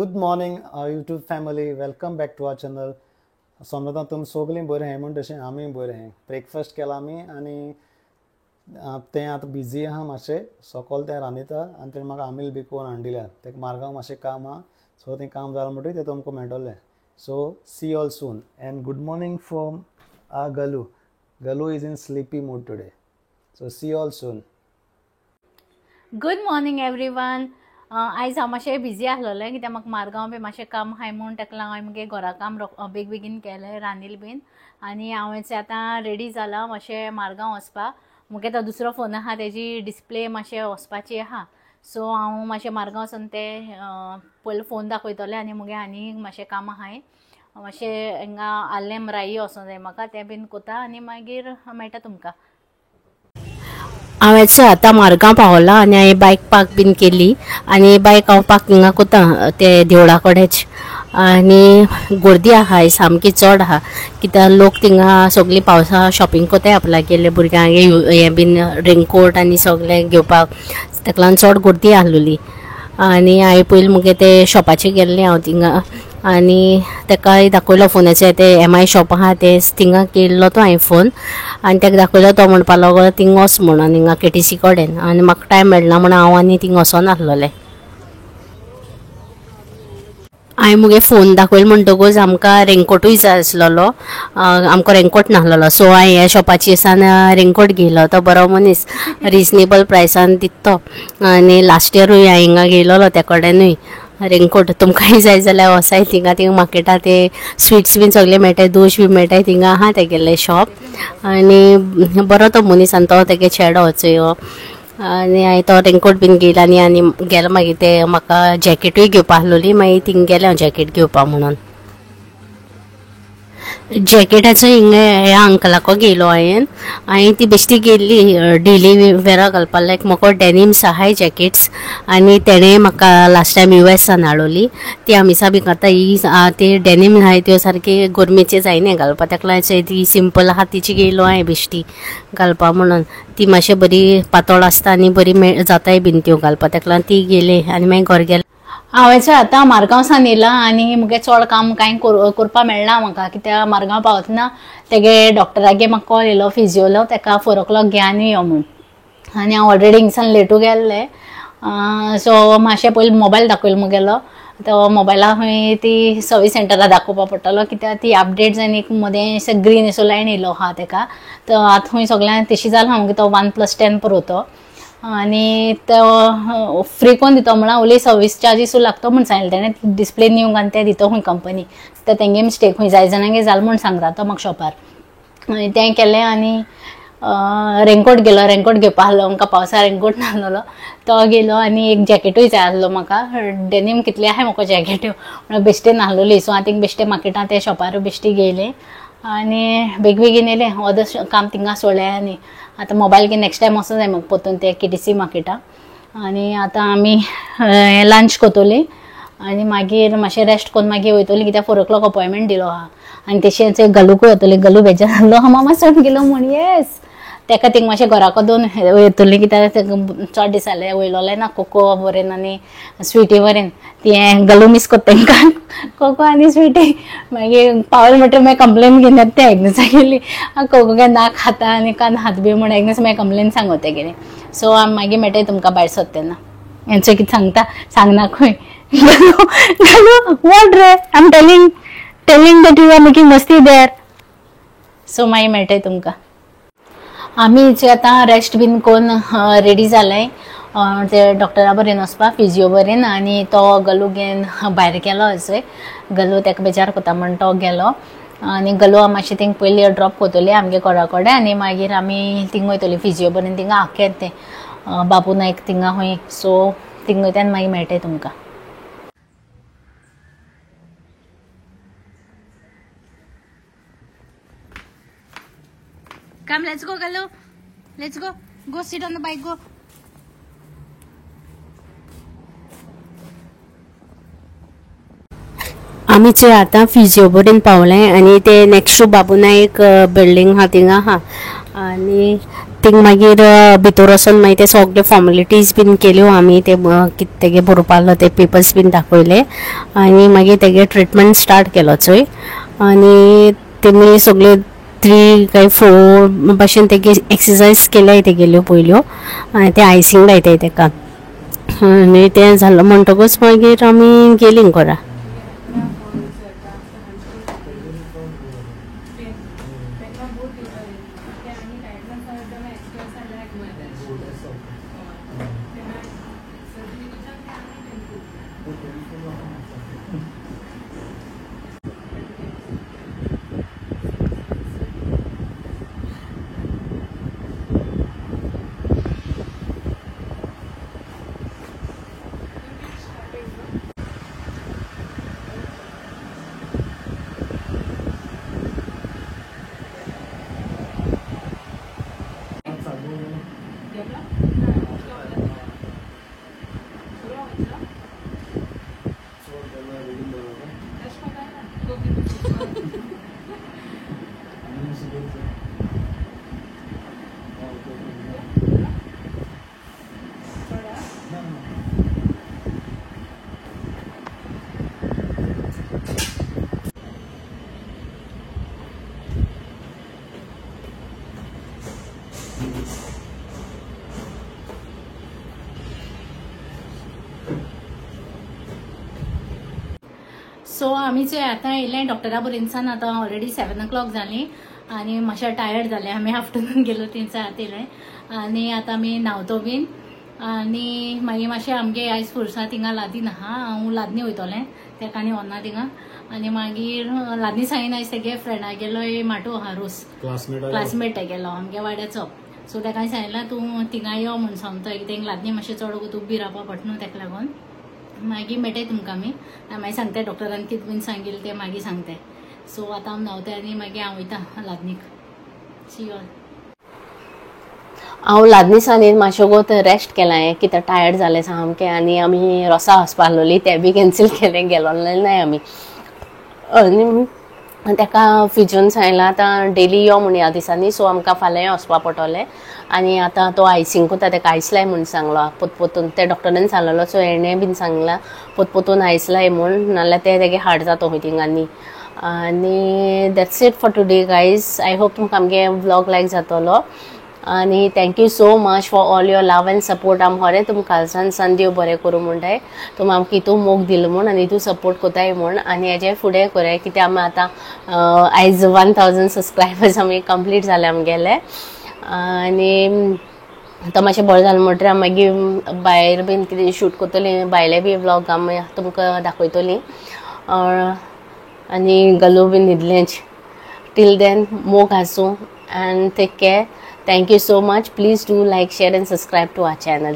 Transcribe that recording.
Good morning, our YouTube family. Welcome back to our channel. समजा तुम सगळीं बरें आहाय म्हण तशें आमी बरें आहाय. ब्रेकफास्ट केला आमी आनी तें आतां बिजी आहा मातशें. सकाळ तें रांदिता आनी तेणें म्हाका आमील बी करून हाडिल्या. तेका मारगांव मातशें काम आहा, सो तें काम जालें म्हणटकीर तें तुमकां मेळटलें. So see you all soon and good morning from our Galu. Galu is in sleepy mood today. So see you all soon. Good morning everyone. आयज हांव मातशें बिजी आसलोलें कित्याक म्हाका मारगांव बी मातशें काम आहाय म्हूण ताका लागून हांवें मुगे घरा काम बेग बेगीन केलें, रांदिल्लें बीन. आनी हांवें आतां रेडी जालां मातशें मारगांव वचपाक. मुगे तो दुसरो फोन आहा तेजी डिस्प्ले मातशें वचपाची आहा, सो हांव मातशें मारगांव वचून तें पयलीं फोन दाखयतलें आनी मुगे आनी मातशें काम आहाय. मातशें हिंगा आल्लें राई वचों जाय म्हाका, तें बीन कोता आनी मागीर मेळटा तुमकां. हांवें आतां मारगांव पावलां आनी हांवें बायक पार्क बीन केली आनी बायक हांव पार्क हिंगा कोता ते देवळा कडेच. आनी गर्दी आहाय सामकी चड आहा कित्याक लोक थिंगा सगळीं पावसा शॉपिंग कोताय आपल्या गेल्ले भुरग्यांक हें बीन रेनकोट आनी सगळें घेवपाक, ताका लागून चड गर्दी आहलोली. आनी हांवें पयलीं मुगे ते शॉपाचेर गेल्लें हांव थिंगा आनी ताकाय दाखयलो फोनाचेर ते MI शॉप आहा ते थिंगा केल्लो तो हांवें फोन आनी ताका दाखयलो. तो म्हणपा लागलो थिंगा वच म्हणून हिंगा KTC कडेन, आनी म्हाका टायम मेळना म्हणून हांव आनी थिंगा वचोन आसलोलें. हांवें मुगे फोन दाखयलो म्हणटकूच आमकां रेनकोटूय जाय आसलोलो. आमकां रेनकोट नासलोलो, सो हांवें ह्या शॉपाचेर सावन रेनकोट घेयलो. तो बरो मनीस रिजनेबल प्रायसान दिता तो. आनी लास्ट इयरूय हांवें हिंगा घेयलोलो त्या कडेनूय रेनकोट. तुमकांय जाय जाल्यार वसाय थिंगा मार्केटां ते स्वीट्स बीन सगळे मेळटाय, दोश बी मेळटाय, थिंगा आहा तेगेलें शॉप. आनी बरो तो मनीस आनी तो तेगे चेडो चोय. आनी हांवें तो रेनकोट बीन घेयलो आनी गेलो. मागीर ते म्हाका जॅकेटूय घेवपा आहलोली, मागीर थिंगा गेलें हांव जॅकेट घेवपा म्हणून. जॅकेटाचो हिंगा ह्या अंकलाको घेयलो हांवें ती बेश्टी गेल्ली डेली वेअरा घालपा. लायक म्हाका डेनिम्स आहाय जॅकेट्स आनी तेणें म्हाका लास्ट टायम US सान हाडोली. ती आमिसा बी घालता, ही ती डेनिम आहाय त्यो सारकी गरमेचे जायना घालपा, ताका लागून ती सिंपल आहा तिची घेयलो हांवें बेश्टी घालपा म्हणून. ती मातशें बरी पातळ आसता आनी बरी जाताय बीन त्यो घालपा, ताका लागून ती गेली आनी मागीर घर गेलें. हांवें आतां मारगांव सान येयलां आनी मुगे चड काम कांय करपा मेळना म्हाका, कित्याक मारगांव पावतना तेगे डॉक्टरागे म्हाका कॉल येयलो फिजिओलो, ताका 4 o'clock घे आनी यो म्हूण. आनी हांव ऑलरेडी हिंगसान लेटू गेल्लें, सो मातशें पयलीं मोबायल दाखयलो मुगेलो. तो मोबायला खंय ती सर्वीस सेंटरार दाखोवपा पडटलो, कित्याक ती अपडेट जावन एक मदें ग्रीन असो लायन येयलो आहा ताका. तो आतां खंय सगळ्यांक तेशी जालां मुगे तो OnePlus 10 Pro तो. आनी तो फ्री कोन्न दितो म्हणून उलय सर्वीस चार्जीसूय लागतो म्हूण सांगलें तेणें. डिस्प्ले न्यू घालून तें दितो खंय कंपनी, तर तेंगे मिस्टेक खंय जाय जाणांगे जालें म्हूण सांगता तो म्हाका शॉपार. आनी तें केलें आनी रेनकोट गेलो. रेनकोट घेवपा आहलो आमकां, पावसा रेनकोट नासलोलो तो गेलो. आनी एक जॅकेटूय जाय आसलो म्हाका, डेनीम कितली आहाय म्हाका जॅकेट्यो म्हणून बेश्टे नासलोली. सो हांव थिंगा बेश्टे मार्केटां ते शॉपार बेश्टी गेलें आनी बेगीन येयलें. अर्द काम थिंगा सोडलें आनी आतां मोबायल घेवन नेक्स्ट टायम वचूं जाय म्हाका परतून ते KTC मार्केटां. आनी आतां आमी लंच कोतोली आनी मागीर मातशें रेस्ट करून मागीर वयतलीं, कित्याक 4 o'clock अपॉयंटमेंट दिलो आहा. आनी तशेंच गलूकूय वतलीं. गलू बेजार जाल्लो आहा मामा चड गेलो म्हूण. येस, ताका थिंगा मातशें घराको दोन येतलीं, कित्याक चड दीस जाले वयलोलें ना कोको बरें आनी स्विटी बरें. तें गलू मिस कोत्ता तांकां, कोको आनी स्विटी. मागीर पावले म्हणटकीर मागीर कंप्लेन घेवन येता ते एग्नसा गेली, कोको काय ना खाता आनी कान हात बी म्हूण एग्नस मागीर कंप्लेन सांगोता गेली. सो आमी मागीर मेळटाय तुमकां भायर सरता तेन्ना. हेंचो कितें सांगता सांगना खंय. गलू वॉट रे, I am telling that you are making मस्ती देर. सो मागीर मेळटाय तुमकां. आमी आतां रेस्ट बीन करून रेडी जालें ते डॉक्टरा बरें वचपाक, फिजिओ बरें. आनी तो गलू घेवन भायर गेलो अशें. गलू ताका बेजार कोता म्हूण तो गेलो. आनी गलू मातशें थिंगा पयलीं ड्रॉप कोतली आमगे घरा कडेन आनी मागीर आमी थिंगा वयतलीं फिजिओ बरें. थिंगा आख्खें तें बाबू नायक थिंगा खंय, सो थिंगा वयता आनी मागीर मेळटाय तुमकां. Come, let's go, Galu. Let's go. Go sit on the bike, go. आमीचे आतां फिजिओ बरेन पावलें आनी ते next to Babu Naik building आहा थिंगा आहा. आनी थिंग मागीर भितर वचून मागीर ते सगळे फॉर्मेलिटीज बीन केल्यो आमी ते कितें तेगे बरोवपा आसलो ते पेपर्स बीन दाखयले आनी मागीर तेगे ट्रिटमेंट स्टार्ट केलो चोय आनी तेमी सगळे 3 काय 4 भाशेन तेगे एक्सरसायज केल्याय तेगेल्यो पयल्यो आनी ते आयसींग लायताय तेका आनी तें जालें म्हणटकूच मागीर आमी गेलीं घरा. सो आमी जे आतां येयलें डॉक्टरा बरेनसान आतां ऑलरेडी 7 o'clock जाली आनी मातशें टायर्ड जालें आमी आफ्टरनून गेलो तेंचा आत येयलें आनी आतां आमी न्हांवतो बीन आनी मागीर मातशें आमगे आयज फुरसा थिंगा लादीन आहा हांव लादनी वयतलें तेका आनी व्हरना थिंगा आनी मागीर लादनी सांगिना आयज तेगे फ्रेंडागेलो माटू आहा रोस क्लासमेट तेगेलो आमगे वाड्याचो सो तेका सांगलां तूं थिंगा यो म्हूण सांगता तेंक लादनी मातशें चड तूं बी रावपा पडटा न्हू तेका लागून मागीर मेळटाय तुमकां आमी मागीर सांगताय डॉक्टरान कितें बीन सांगिल्लें तें मागीर सांगताय सो आतां हांव न्हांवताय आनी मागीर हांव वयता लादनीक सी यू ऑल. हांव लादनीसान मातशें गोत रेस्ट केलां कितें टायर्ड जालें सामकें आनी आमी रोसा वचपा आसलोली तें बी कॅन्सील केलें गेलोलें नाय आमी आनी तेका फिजून सांगलां आतां डेली यो म्हूण ह्या दिसांनी सो आमकां फाल्यां वचपा पडटलें आनी आतां तो आयसींगूत तेका आयस लाय म्हूण सांगलो पोतपोतून ते डॉक्टरान सांगलेलो सो हेणें बीन सांगलां पोतपोतून आयस लाय म्हूण नाल्यार ते तेगे हार्ट जाता मिटिंगांनी आनी that's it for today guys I hope तुमकां आमगे व्लॉग लायक जातलो आनी thank you so much for all your love and support आम खरें तुमकां कालसान देव बरें करूं म्हणटाय तुमी आमकां हितू मोग दिलो म्हूण आनी हितू सपोर्ट कोताय म्हूण आनी हेजे फुडें कोराय कित्याक आमी आतां आयज 1000 सबस्क्रायबर्स आमी कंप्लीट जाले आमगेले आनी आतां मातशें बरें जालें म्हणटरी मागीर भायर बीन कितें शूट कोत्तलीं भायले बी व्लॉग आमी तुमकां दाखयतलीं आनी गलू बीन न्हिदलेंच टील देन मोग आसूं and take care. Thank you so much. Please do like, share and subscribe to our channel.